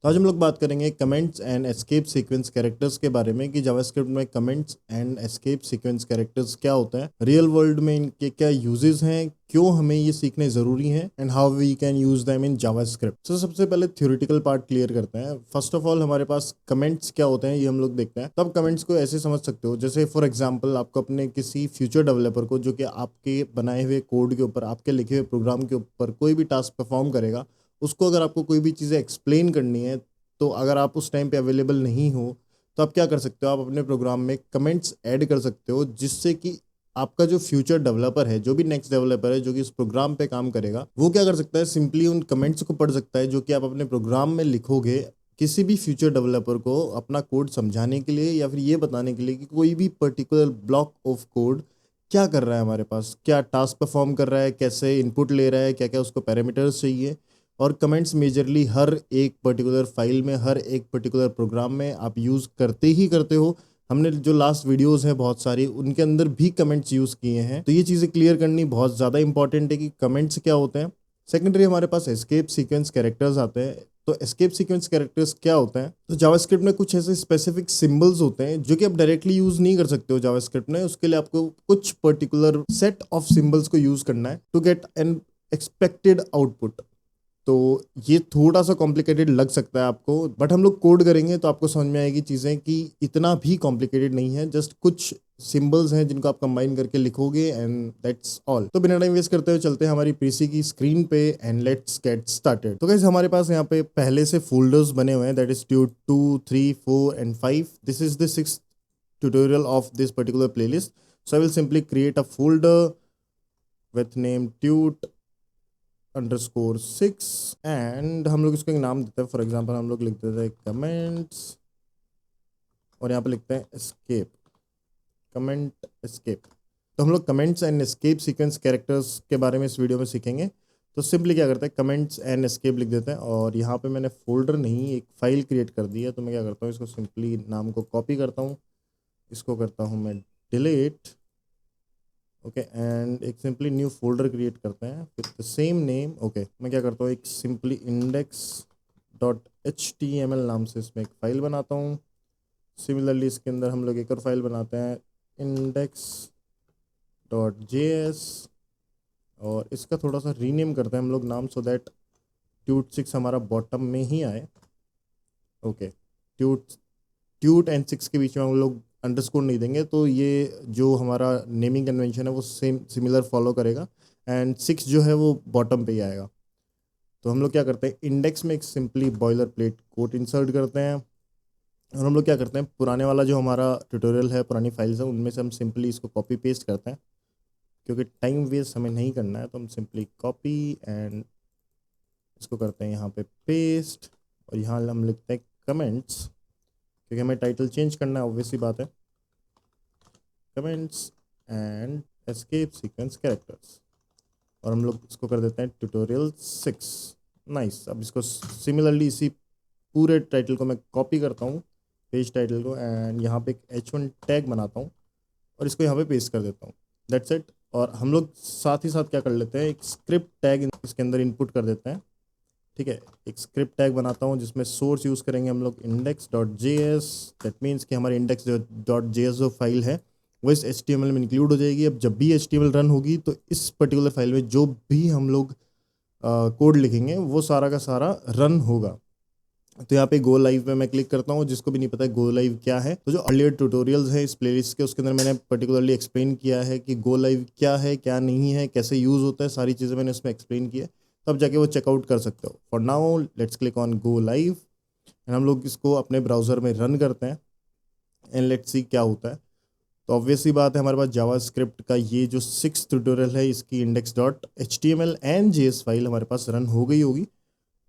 तो आज हम लोग बात करेंगे comments and escape sequence characters के बारे में कि जावास्क्रिप्ट में comments and escape sequence characters क्या होता है, रियल वर्ल्ड में इनके क्या यूजेस हैं, क्यों हमें ये सीखने ज़रूरी हैं and how we can use them in JavaScript. तो सबसे पहले थ्योरेटिकल पार्ट क्लियर करते हैं। फर्स्ट ऑफ ऑल हमारे पास कमेंट्स क्या होते हैं ये हम लोग देखते हैं। तब कमेंट्स को ऐसे समझ सकते हो जैसे फॉर एग्जाम्पल आपको अपने किसी फ्यूचर डेवलपर को जो कि आपके बनाए हुए कोड के ऊपर, आपके लिखे हुए प्रोग्राम के ऊपर कोई भी टास्क परफॉर्म करेगा, उसको अगर आपको कोई भी चीज़ें एक्सप्लेन करनी है, तो अगर आप उस टाइम पे अवेलेबल नहीं हो तो आप क्या कर सकते हो, आप अपने प्रोग्राम में कमेंट्स ऐड कर सकते हो, जिससे कि आपका जो फ्यूचर डेवलपर है, जो भी नेक्स्ट डेवलपर है जो कि इस प्रोग्राम पे काम करेगा, वो क्या कर सकता है, सिंपली उन कमेंट्स को पढ़ सकता है जो कि आप अपने प्रोग्राम में लिखोगे, किसी भी फ्यूचर डेवलपर को अपना कोड समझाने के लिए या फिर ये बताने के लिए कि कोई भी पर्टिकुलर ब्लॉक ऑफ कोड क्या कर रहा है, हमारे पास क्या टास्क परफॉर्म कर रहा है, कैसे इनपुट ले रहा है, क्या क्या उसको पैरामीटर्स चाहिए। और कमेंट्स मेजरली हर एक पर्टिकुलर फाइल में, हर एक पर्टिकुलर प्रोग्राम में आप यूज़ करते ही करते हो। हमने जो लास्ट वीडियोस हैं बहुत सारी, उनके अंदर भी कमेंट्स यूज़ किए हैं। तो ये चीज़ें क्लियर करनी बहुत ज़्यादा इंपॉर्टेंट है कि कमेंट्स क्या होते हैं। सेकेंडरी हमारे पास एस्केप सीक्वेंस कैरेक्टर्स आते हैं। तो एस्केप सीक्वेंस कैरेक्टर्स क्या होता है, तो जावास्क्रिप्ट में कुछ ऐसे स्पेसिफिक सिंबल्स होते हैं जो कि आप डायरेक्टली यूज नहीं कर सकते हो जावास्क्रिप्ट में। उसके लिए आपको कुछ पर्टिकुलर सेट ऑफ सिंबल्स को यूज करना है to get an expected output. तो ये थोड़ा सा कॉम्प्लिकेटेड लग सकता है आपको, बट हम लोग कोड करेंगे तो आपको समझ में आएगी चीज़ें कि इतना भी कॉम्प्लिकेटेड नहीं है। जस्ट कुछ सिंबल्स हैं जिनको आप कंबाइन करके लिखोगे एंड दैट्स ऑल। तो बिना टाइम वेस्ट करते हुए चलते हैं हमारी पीसी की स्क्रीन पे एंड लेट्स गेट स्टार्टेड। तो गाइस हमारे पास यहाँ पे पहले से फोल्डर्स बने हुए हैं, that is tweet 2, 3, 4 and 5। This is the 6th tutorial of this particular playlist. So I will simply create a folder with name tut_6 and हम लोग इसको एक नाम देते हैं। फॉर एग्जांपल हम लोग लिख देते हैं कमेंट्स और यहाँ पे लिखते हैं एस्केप, कमेंट एस्केप। तो हम लोग comments and escape sequence characters के बारे में इस वीडियो में सीखेंगे। तो सिंपली क्या करते हैं, कमेंट्स एंड एस्केप लिख देते हैं और यहाँ पे मैंने फोल्डर नहीं एक फाइल क्रिएट कर दी है। तो मैं क्या करता हूँ, इसको सिंपली नाम को कॉपी करता हूँ, इसको करता हूँ मैं डिलीट, ओके एंड एक सिंपली न्यू फोल्डर क्रिएट करते हैं with the same name. Okay मैं क्या करता हूँ, एक सिंपली index.html नाम से इसमें एक फाइल बनाता हूँ। सिमिलरली इसके अंदर हम लोग एक और फाइल बनाते हैं index.js और इसका थोड़ा सा रीनेम करते हैं हम लोग नाम, सो दैट tut6 हमारा बॉटम में ही आए। ओके ट्यूट एंड 6 के बीच में हम लोग अंडरस्कोर नहीं देंगे, तो ये जो हमारा नेमिंग कन्वेंशन है वो सेम सिमिलर फॉलो करेगा एंड 6 जो है वो बॉटम पे ही आएगा। तो हम लोग क्या करते हैं, इंडेक्स में एक simply boiler plate code insert करते हैं और हम लोग क्या करते हैं, पुराने वाला जो हमारा ट्यूटोरियल है, पुरानी फाइल्स है, उनमें से हम सिंपली इसको कॉपी पेस्ट करते हैं क्योंकि टाइम वेस्ट हमें नहीं करना है। तो हम सिंपली कॉपी एंड इसको करते हैं यहाँ पे पेस्ट और यहाँ हम लिखते हैं कमेंट्स क्योंकि हमें टाइटल चेंज करना है, ऑब्वियसली बात है, comments and escape sequence characters और हम लोग इसको कर देते हैं ट्यूटोरियल 6। नाइस। अब इसको सिमिलरली इसी पूरे टाइटल को मैं कॉपी करता हूँ, पेज टाइटल को, एंड यहाँ पे एक h1 टैग बनाता हूँ और इसको यहाँ पे पेस्ट कर देता हूँ, दैट्स इट। और हम लोग साथ ही साथ क्या कर लेते हैं, एक स्क्रिप्ट टैग इसके अंदर इनपुट कर देते हैं। ठीक है, एक स्क्रिप्ट टैग बनाता हूँ जिसमें सोर्स यूज़ करेंगे हम लोग index.js। दैट मीन्स कि हमारी index.js जो फाइल है वो इस HTML में इंक्लूड हो जाएगी। अब जब भी HTML रन होगी तो इस पर्टिकुलर फाइल में जो भी हम लोग कोड लिखेंगे वो सारा का सारा रन होगा। तो यहाँ पे गो लाइव पे मैं क्लिक करता हूँ। जिसको भी नहीं पता है गो लाइव क्या है, तो जो अर्लियर ट्यूटोरियल्स हैं इस प्लेलिस्ट के, उसके अंदर मैंने पर्टिकुलरली एक्सप्लेन किया है कि गो लाइव क्या है, क्या नहीं है, कैसे यूज़ होता है, सारी चीज़ें मैंने उसमें एक्सप्लेन की है। तब जाके वो चेकआउट कर सकते हो। For now let's click on go live and हम लोग इसको अपने ब्राउज़र में रन करते हैं एंड लेट्स सी क्या होता है। तो ऑब्वियसली बात है, हमारे पास जावास्क्रिप्ट का ये जो 6th ट्यूटोरियल है, इसकी index.html एंड जेएस फाइल हमारे पास रन हो गई होगी।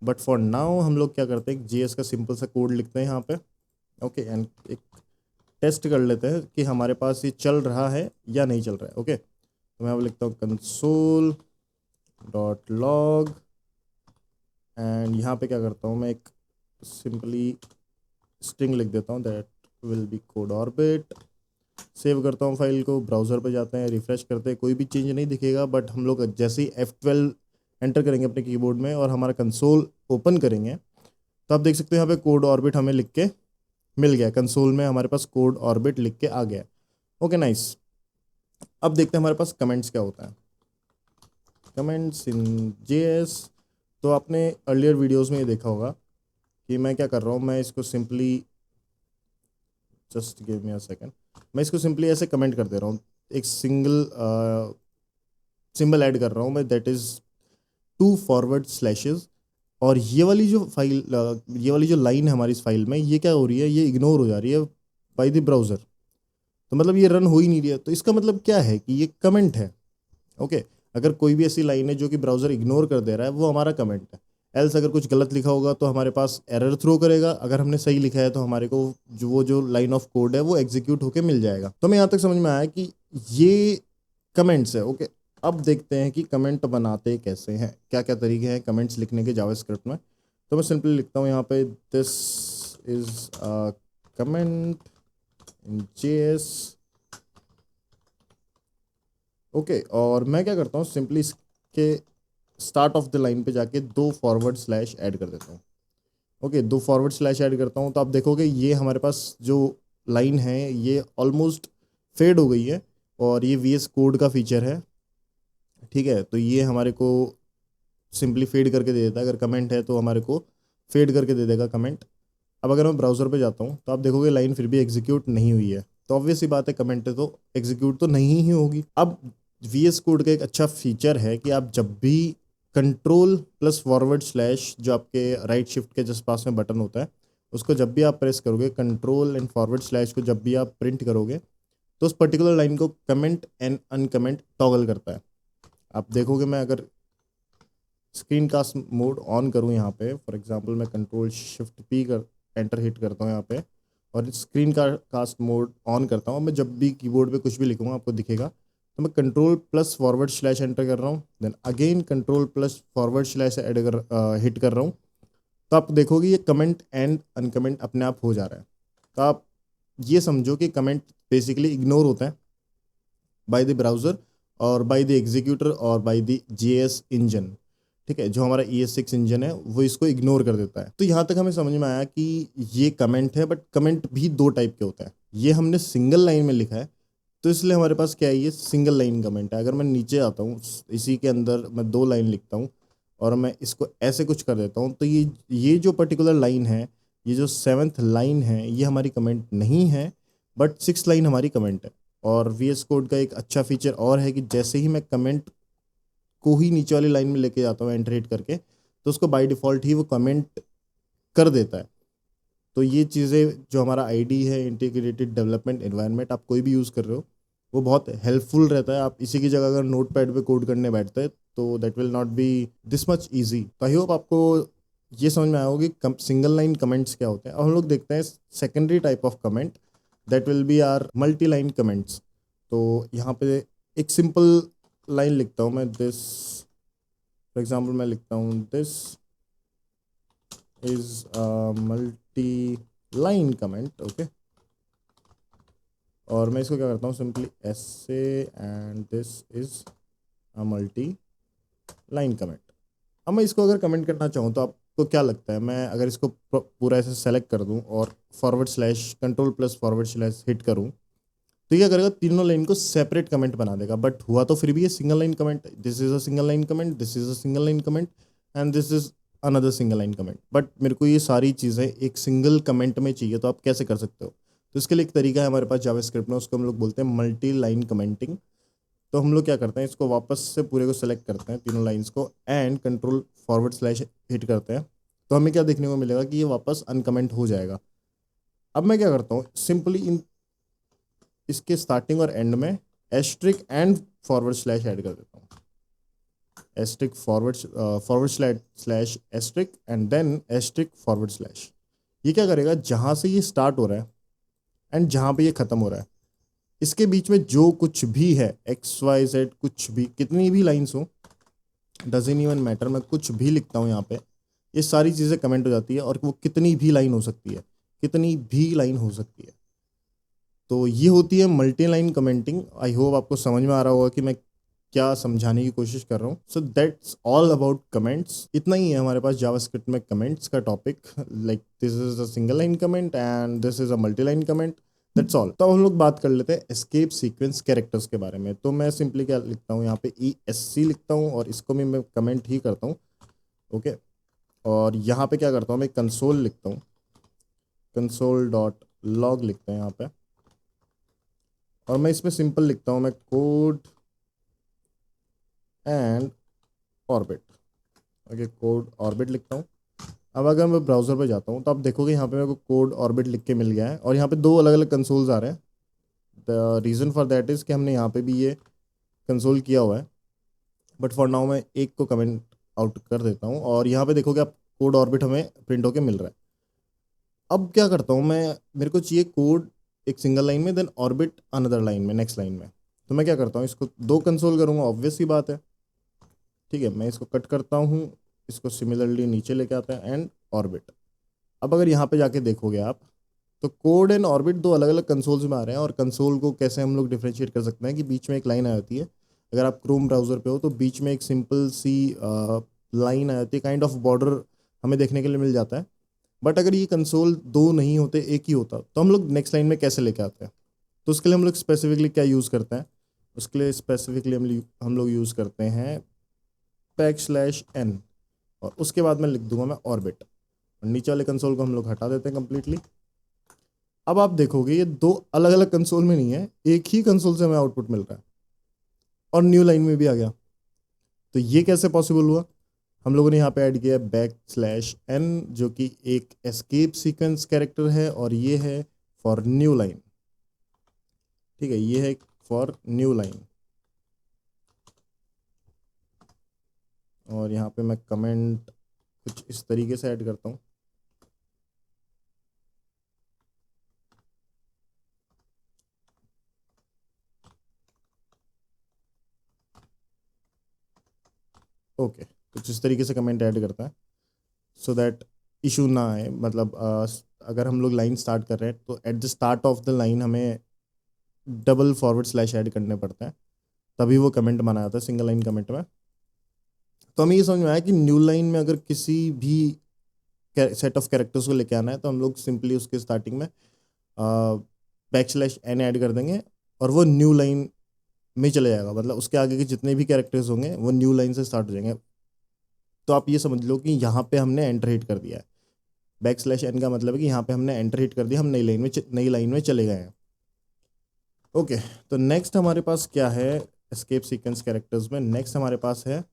बट फॉर नाउ हम लोग क्या करते हैं, जेएस का सिंपल सा कोड लिखते हैं यहाँ पे। ओके एंड एक टेस्ट कर लेते हैं कि हमारे पास ये चल रहा है या नहीं चल रहा है। ओके तो मैं अब लिखता हूँ console.log एंड यहाँ पे क्या करता हूँ, मैं एक सिंपली स्ट्रिंग लिख देता हूँ, that will B code orbit. Save करता हूँ फाइल को, ब्राउज़र पे जाते हैं, रिफ्रेश करते हैं, कोई भी चेंज नहीं दिखेगा। बट हम लोग जैसे ही F12 एंटर करेंगे अपने कीबोर्ड में और हमारा कंसोल ओपन करेंगे, तो आप देख सकते हो यहाँ पे कोड ऑर्बिट हमें लिख के मिल गया, कंसोल में हमारे पास कोड ऑर्बिट लिख के आ गया। Okay nice. अब देखते हैं हमारे पास कमेंट्स क्या होता है। कमेंट्स इन जेएस, तो आपने अर्लियर वीडियोस में ये देखा होगा कि मैं क्या कर रहा हूँ, मैं इसको simply just give me a second, मैं इसको सिंपली ऐसे कमेंट कर दे रहा हूँ, एक सिंगल सिंबल ऐड कर रहा हूँ मैं, दैट इज़ 2 फॉरवर्ड स्लैशेस। और ये वाली जो फाइल ये वाली जो लाइन है हमारी इस फाइल में, ये क्या हो रही है, ये इग्नोर हो जा रही है बाय द ब्राउज़र। तो मतलब ये रन हो ही नहीं रही है। तो इसका मतलब क्या है कि ये कमेंट है। ओके, अगर कोई भी ऐसी लाइन है जो कि ब्राउज़र इग्नोर कर दे रहा है, वो हमारा कमेंट है। एल्स अगर कुछ गलत लिखा होगा तो हमारे पास एरर थ्रो करेगा, अगर हमने सही लिखा है तो हमारे को जो लाइन ऑफ कोड है वो एग्जीक्यूट होके मिल जाएगा। तो हमें यहाँ तक समझ में आया कि ये कमेंट्स है। ओके, अब देखते हैं कि कमेंट बनाते कैसे हैं, क्या क्या तरीके हैं कमेंट्स लिखने के जावास्क्रिप्ट में। तो मैं सिंपली लिखता हूँ यहाँ पे, this is a comment in JS. Okay, और मैं क्या करता हूँ, सिंपली इसके स्टार्ट ऑफ द लाइन पे जाके 2 फॉरवर्ड स्लैश ऐड कर देता हूँ। ओके, 2 फॉरवर्ड स्लैश ऐड करता हूँ तो आप देखोगे ये हमारे पास जो लाइन है ये ऑलमोस्ट फेड हो गई है, और ये वीएस कोड का फीचर है। ठीक है, तो ये हमारे को सिंपली फेड करके दे देता है। अगर कमेंट है तो हमारे को फेड करके दे देगा कमेंट। अब अगर मैं ब्राउज़र पे जाता हूँ तो आप देखोगे लाइन फिर भी एग्जीक्यूट नहीं हुई है। तो ऑब्वियस ही बात है, कमेंट है तो एग्जीक्यूट तो नहीं ही होगी। अब वीएस कोड का एक अच्छा फीचर है कि आप जब भी कंट्रोल प्लस फॉरवर्ड स्लैश, जो आपके राइट शिफ्ट के जस्ट पास में बटन होता है, उसको जब भी आप प्रेस करोगे, कंट्रोल एंड फॉरवर्ड स्लैश को जब भी आप प्रिंट करोगे, तो उस पर्टिकुलर लाइन को कमेंट एंड अनकमेंट टॉगल करता है। आप देखोगे, मैं अगर स्क्रीन कास्ट मोड ऑन करूँ यहाँ पे, फॉर एग्जांपल मैं कंट्रोल शिफ्ट पी कर एंटर हिट करता हूँ यहाँ पे, और स्क्रीन का कास्ट मोड ऑन करता हूँ, मैं जब भी कीबोर्ड पे कुछ भी लिखूँगा आपको दिखेगा। तो मैं control plus forward slash enter कर रहा हूँ, then again control plus forward slash hit कर रहा हूँ, तो आप देखोगे ये कमेंट एंड अनकमेंट अपने आप हो जा रहा है। तो आप ये समझो कि कमेंट बेसिकली इग्नोर होता है बाय द ब्राउज़र और बाय द एग्जीक्यूटर और बाय द जेएस इंजन। ठीक है, जो हमारा ES6 इंजन है वो इसको इग्नोर कर देता है। तो यहाँ तक हमें समझ में आया कि ये कमेंट है, बट कमेंट भी 2 टाइप के होता है। ये हमने सिंगल लाइन में लिखा है, तो इसलिए हमारे पास क्या है, ये सिंगल लाइन कमेंट है। अगर मैं नीचे आता हूँ, इसी के अंदर मैं 2 लाइन लिखता हूँ और मैं इसको ऐसे कुछ कर देता हूँ, तो ये जो पर्टिकुलर लाइन है, ये जो 7th लाइन है, ये हमारी कमेंट नहीं है, बट 6th लाइन हमारी कमेंट है। और VS कोड का एक अच्छा फीचर और है कि जैसे ही मैं कमेंट को ही नीचे वाली लाइन में लेके जाता हूँ एंटर हिट करके, तो उसको बाय डिफ़ॉल्ट ही वो कमेंट कर देता है। तो ये चीज़ें जो हमारा आईडी है, इंटीग्रेटेड डेवलपमेंट एनवायरनमेंट, आप कोई भी यूज़ कर रहे हो, वो बहुत हेल्पफुल रहता है। आप इसी की जगह अगर नोट पैड पर कोड करने बैठते हैं तो that will not be this much easy. तो आई होप आपको ये समझ में आया होगा कि सिंगल लाइन कमेंट्स क्या होते हैं। अब हम लोग देखते हैं secondary type of comment, that will be are multi line comments. तो यहाँ पे एक सिंपल लाइन लिखता हूँ मैं, दिस, फॉर एग्जाम्पल मैं लिखता हूँ this is a multi line comment. Okay, और मैं इसको क्या करता हूँ, सिंपली ऐसे, and this is a multi line comment. अब मैं इसको अगर कमेंट करना चाहूँ तो आपको क्या लगता है, मैं अगर इसको पूरा ऐसे सेलेक्ट कर दूँ और forward slash control plus forward slash hit करूँ, तो क्या करेगा, तीनों लाइन को सेपरेट कमेंट बना देगा। बट हुआ तो फिर भी ये single line comment, this is a single line comment, this is a single line comment, and this is another single line comment. But मेरे को ये सारी चीज़ें एक सिंगल कमेंट में चाहिए, तो आप कैसे कर सकते हो? तो इसके लिए एक तरीका है हमारे पास जावास्क्रिप्ट में, उसको हम लोग बोलते हैं मल्टी लाइन कमेंटिंग। तो हम लोग क्या करते हैं, इसको वापस से पूरे को सेलेक्ट करते हैं, तीनों लाइन्स को, and control forward slash hit करते हैं, तो हमें क्या देखने को मिलेगा कि ये वापस अनकमेंट हो जाएगा। अब मैं क्या करता हूँ, सिंपली इन इसके स्टार्टिंग और एंड में asterisk and forward slash add कर देता हूँ, asterisk forward slash asterisk and then asterisk forward slash. ये क्या करेगा, जहाँ से ये स्टार्ट हो रहा है एंड जहाँ पे ये ख़त्म हो रहा है, इसके बीच में जो कुछ भी है, XYZ कुछ भी, कितनी भी लाइन्स हो, डजन इवन मैटर, मैं कुछ भी लिखता हूँ यहाँ पे, ये सारी चीज़ें कमेंट हो जाती है, और वो कितनी भी लाइन हो सकती है, कितनी भी लाइन हो सकती है। तो ये होती है multi line commenting. I hope आपको समझ में आ रहा होगा कि मैं क्या समझाने की कोशिश कर रहा हूँ। So that's all about comments. इतना ही है हमारे पास जावास्क्रिप्ट में कमेंट्स का topic. Like this is a single line comment and this is a multi line comment, that's all. तो हम लोग बात कर लेते हैं एस्केप सीक्वेंस कैरेक्टर्स के बारे में। तो मैं सिंपली क्या लिखता हूँ, यहाँ पे ESC लिखता हूँ और इसको भी मैं कमेंट ही करता हूँ। ओके, और यहाँ पे क्या करता हूँ, मैं कंसोल लिखता हूँ, कंसोल डॉट लॉग लिखते हैं यहाँ पे, और मैं इसमें सिंपल लिखता हूँ, मैं code and orbit. Okay, code orbit लिखता हूँ। अब अगर मैं ब्राउज़र पे जाता हूँ तो आप देखोगे यहाँ पे मेरे को कोड ऑर्बिट लिख के मिल गया है, और यहाँ पे दो अलग अलग कंसोल्स आ रहे हैं। The reason for that is कि हमने यहाँ पे भी ये कंसोल किया हुआ है, बट फॉर नाउ मैं एक को कमेंट आउट कर देता हूँ, और यहाँ पे देखोगे आप कोड ऑर्बिट हमें प्रिंट होके मिल रहा है। अब क्या करता हूँ मैं, मेरे को चाहिए कोड एक सिंगल लाइन में, देन ऑर्बिट अनदर लाइन में, नेक्स्ट लाइन में। तो मैं क्या करता हूँ, इसको दो कंसोल करूँगा, ऑब्वियस सी बात है। ठीक है, मैं इसको कट करता हूँ, इसको सिमिलरली नीचे लेके आता है एंड ऑर्बिट। अब अगर यहाँ पे जाके देखोगे आप, तो कोड एंड ऑर्बिट दो अलग अलग कंसोल्स में आ रहे हैं। और कंसोल को कैसे हम लोग डिफरेंशिएट कर सकते हैं कि बीच में एक लाइन आ जाती है। अगर आप क्रोम ब्राउज़र पे हो तो बीच में एक सिंपल सी लाइन आ जाती है, काइंड ऑफ बॉर्डर हमें देखने के लिए मिल जाता है। बट अगर ये कंसोल दो नहीं होते, एक ही होता, तो हम लोग नेक्स्ट लाइन में कैसे लेके आते हैं। तो उसके लिए हम लोग स्पेसिफिकली क्या यूज़ करते हैं, उसके लिए स्पेसिफिकली हम लोग यूज़ करते हैं \n, और उसके बाद मैं लिख दूंगा मैं ऑर्बिट, और नीचे वाले कंसोल को हम लोग हटा देते हैं कम्प्लीटली। अब आप देखोगे ये दो अलग अलग कंसोल में नहीं है, एक ही कंसोल से हमें आउटपुट मिल रहा है, और न्यू लाइन में भी आ गया। तो ये कैसे पॉसिबल हुआ, हम लोगों ने यहाँ पे ऐड किया \n, जो कि एक एस्केप सीक्वेंस कैरेक्टर है, और ये है फॉर न्यू लाइन। ठीक है, ये है फॉर न्यू लाइन। और यहाँ पे मैं कमेंट कुछ इस तरीके से ऐड करता हूँ। ओके, कुछ इस तरीके से कमेंट ऐड करता है, सो दैट इशू ना आए। मतलब अगर हम लोग लाइन स्टार्ट कर रहे हैं तो at the start of the line हमें \/ ऐड करने पड़ते हैं, तभी वो कमेंट बना जाता है सिंगल लाइन कमेंट में। तो हमें ये समझ में आया कि न्यू लाइन में अगर किसी भी सेट ऑफ कैरेक्टर्स को लेके आना है, तो हम लोग सिंपली उसके स्टार्टिंग में \n ऐड कर देंगे, और वो न्यू लाइन में चले जाएगा। मतलब उसके आगे के जितने भी कैरेक्टर्स होंगे वो न्यू लाइन से स्टार्ट हो जाएंगे। तो आप ये समझ लो कि यहाँ पे हमने एंटर हिट कर दिया है। \n का मतलब है कि यहाँ पे हमने एंटर हिट कर दिया, हम नई लाइन में चले गए हैं। ओके, तो नेक्स्ट हमारे पास क्या है एस्केप सीक्वेंस कैरेक्टर्स में, नेक्स्ट हमारे पास है,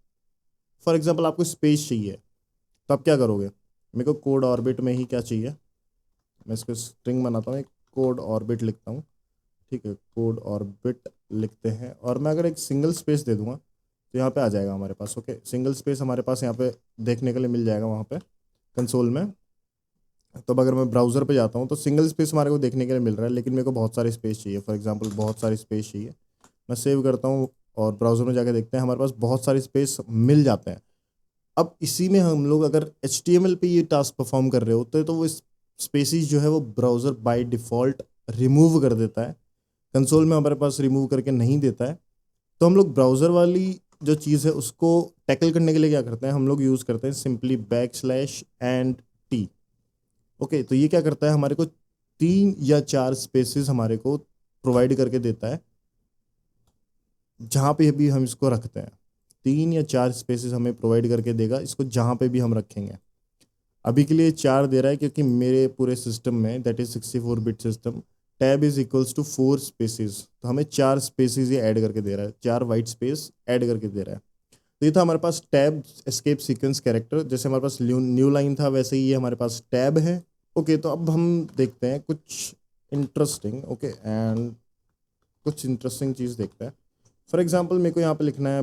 फॉर एग्जांपल आपको स्पेस चाहिए, तो आप क्या करोगे, मेरे को कोड ऑर्बिट में ही क्या चाहिए, मैं इसको स्ट्रिंग बनाता हूँ, एक कोड ऑर्बिट लिखता हूँ। ठीक है, कोड ऑर्बिट लिखते हैं, और मैं अगर एक सिंगल स्पेस दे दूंगा तो यहाँ पे आ जाएगा हमारे पास। ओके, सिंगल स्पेस हमारे पास यहाँ पे देखने के लिए मिल जाएगा वहाँ पे कंसोल में। तो अब अगर मैं ब्राउज़र पे जाता हूँ तो सिंगल स्पेस हमारे को देखने के लिए मिल रहा है, लेकिन मेरे को बहुत सारी स्पेस चाहिए। फॉर एग्जांपल बहुत सारी स्पेस चाहिए, मैं सेव करता हूँ और ब्राउज़र में जाके देखते हैं, हमारे पास बहुत सारी स्पेस मिल जाते हैं। अब इसी में हम लोग अगर HTML पे ये टास्क परफॉर्म कर रहे होते हैं, तो वो स्पेसिस जो है वो ब्राउज़र बाय डिफ़ॉल्ट रिमूव कर देता है, कंसोल में हमारे पास रिमूव करके नहीं देता है। तो हम लोग ब्राउज़र वाली जो चीज़ है उसको टैकल करने के लिए क्या करते हैं, हम लोग यूज़ करते हैं सिंपली \n ओके, तो ये क्या करता है, हमारे को 3 या 4 स्पेसिस हमारे को प्रोवाइड करके देता है, जहाँ पे भी हम इसको रखते हैं। 3 या 4 स्पेसिस हमें प्रोवाइड करके देगा इसको, जहाँ पे भी हम रखेंगे। अभी के लिए 4 दे रहा है, क्योंकि मेरे पूरे सिस्टम में, that is 64 bit system, tab is equals to 4 spaces, तो हमें 4 स्पेसिस ये ऐड करके दे रहा है, 4 वाइट स्पेस ऐड करके दे रहा है। तो ये था हमारे पास टैब एस्केप सीक्वेंस कैरेक्टर। जैसे हमारे पास न्यू लाइन था, वैसे ही ये हमारे पास टैब है। ओके, तो अब हम देखते हैं कुछ इंटरेस्टिंग। ओके, एंड कुछ इंटरेस्टिंग चीज़ देखते हैं। फॉर एग्जाम्पल मेरे को यहाँ पे लिखना है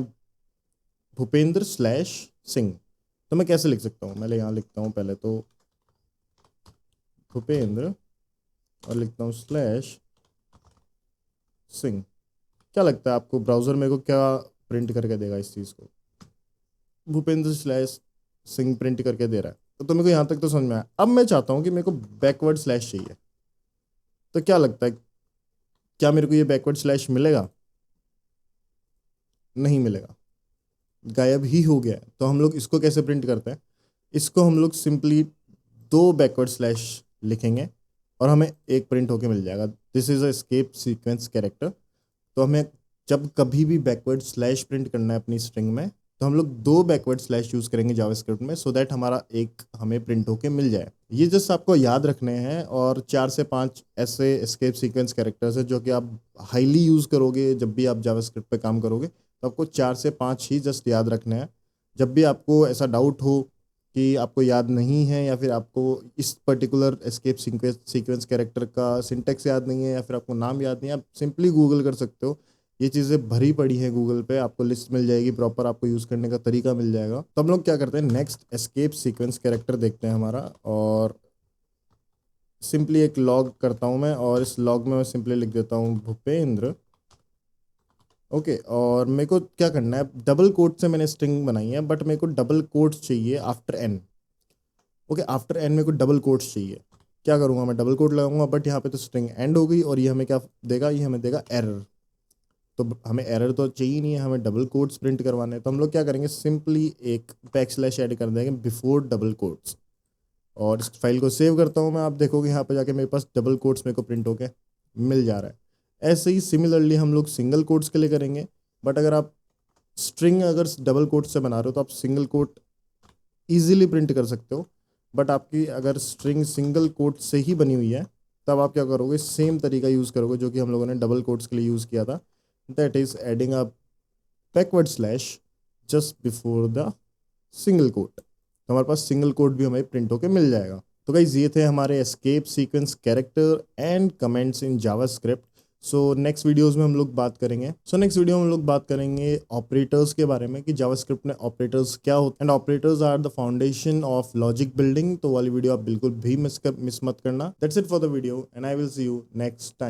@Bhupinder/Singh, तो मैं कैसे लिख सकता हूँ, मैं यहाँ लिखता हूँ पहले तो भूपेंद्र, और लिखता हूँ /Singh। क्या लगता है आपको, ब्राउज़र मेरे को क्या प्रिंट करके देगा इस चीज़ को, @Bhupinder/Singh प्रिंट करके दे रहा है। तो मेरे को यहाँ तक तो समझ में आया। अब मैं चाहता हूँ कि मेरे को बैकवर्ड स्लैश चाहिए, तो क्या लगता है, क्या मेरे को ये बैकवर्ड स्लैश मिलेगा, नहीं मिलेगा, गायब ही हो गया है। तो हम लोग इसको कैसे प्रिंट करते हैं, इसको हम लोग सिंपली 2 बैकवर्ड स्लैश लिखेंगे और हमें एक प्रिंट होके मिल जाएगा। This is a escape sequence character. तो हमें जब कभी भी बैकवर्ड स्लैश प्रिंट करना है अपनी स्ट्रिंग में, तो हम लोग 2 बैकवर्ड स्लैश यूज़ करेंगे जावास्क्रिप्ट में, सो दैट हमारा एक हमें प्रिंट होके मिल जाए। ये जस्ट आपको याद रखने हैं, और 4 से 5 ऐसे एस्केप सीक्वेंस कैरेक्टर्स हैं जो कि आप हाईली यूज़ करोगे जब भी आप जावास्क्रिप्ट पे काम करोगे। तो आपको 4 से 5 ही जस्ट याद रखने हैं। जब भी आपको ऐसा डाउट हो कि आपको याद नहीं है, या फिर आपको इस पर्टिकुलर एस्केप सीक्वेंस कैरेक्टर का सिंटेक्स याद नहीं है, या फिर आपको नाम याद नहीं है, आप सिंपली गूगल कर सकते हो। ये चीज़ें भरी पड़ी हैं गूगल पे, आपको लिस्ट मिल जाएगी प्रॉपर, आपको यूज़ करने का तरीका मिल जाएगा। तो हम लोग क्या करते हैं, नेक्स्ट एस्केप सीक्वेंस कैरेक्टर देखते हैं हमारा, और सिंपली एक लॉग करता हूँ मैं, और इस लॉग में मैं सिंपली लिख देता हूँ भूपेंद्र। ओके, और मेरे को क्या करना है, डबल कोट से मैंने स्ट्रिंग बनाई है, बट मेरे को डबल कोट्स चाहिए after N. Okay, after N मेरे को डबल कोट्स चाहिए। क्या करूँगा, मैं डबल कोट लगाऊंगा, बट यहाँ पे तो स्ट्रिंग एंड हो गई, और ये हमें क्या देगा, ये हमें देगा एरर। तो हमें एरर तो चाहिए नहीं है, हमें डबल कोट्स प्रिंट करवाने हैं। तो हम लोग क्या करेंगे, सिंपली एक बैक स्लैश ऐड कर देंगे बिफोर डबल कोट्स, और इस फाइल को सेव करता हूँ मैं। आप देखोगे यहाँ पे जाके मेरे पास डबल कोट्स मेरे को प्रिंट होके मिल जा रहा है। ऐसे ही सिमिलरली हम लोग सिंगल कोट्स के लिए करेंगे, बट अगर आप स्ट्रिंग अगर डबल कोट से बना रहे हो तो आप सिंगल कोट ईजिली प्रिंट कर सकते हो। बट आपकी अगर स्ट्रिंग सिंगल कोट से ही बनी हुई है, तब आप क्या करोगे, सेम तरीका यूज़ करोगे जो कि हम लोगों ने डबल कोट्स के लिए यूज़ किया था। That is adding a backward slash just before the single quote. तो हमारे पास सिंगल कोट भी हमें प्रिंट होके मिल जाएगा। तो गाइस, ये थे हमारे escape sequence character and comments in JavaScript. So next videos में हम लोग बात करेंगे, नेक्स्ट वीडियो में हम लोग बात करेंगे ऑपरेटर्स के बारे में, कि जावास्क्रिप्ट में ऑपरेटर्स क्या होते हैं, and operators are the foundation of logic building. तो वाली वीडियो आप बिल्कुल भी मिस मत करना। That's it for the video, and I will see you next time.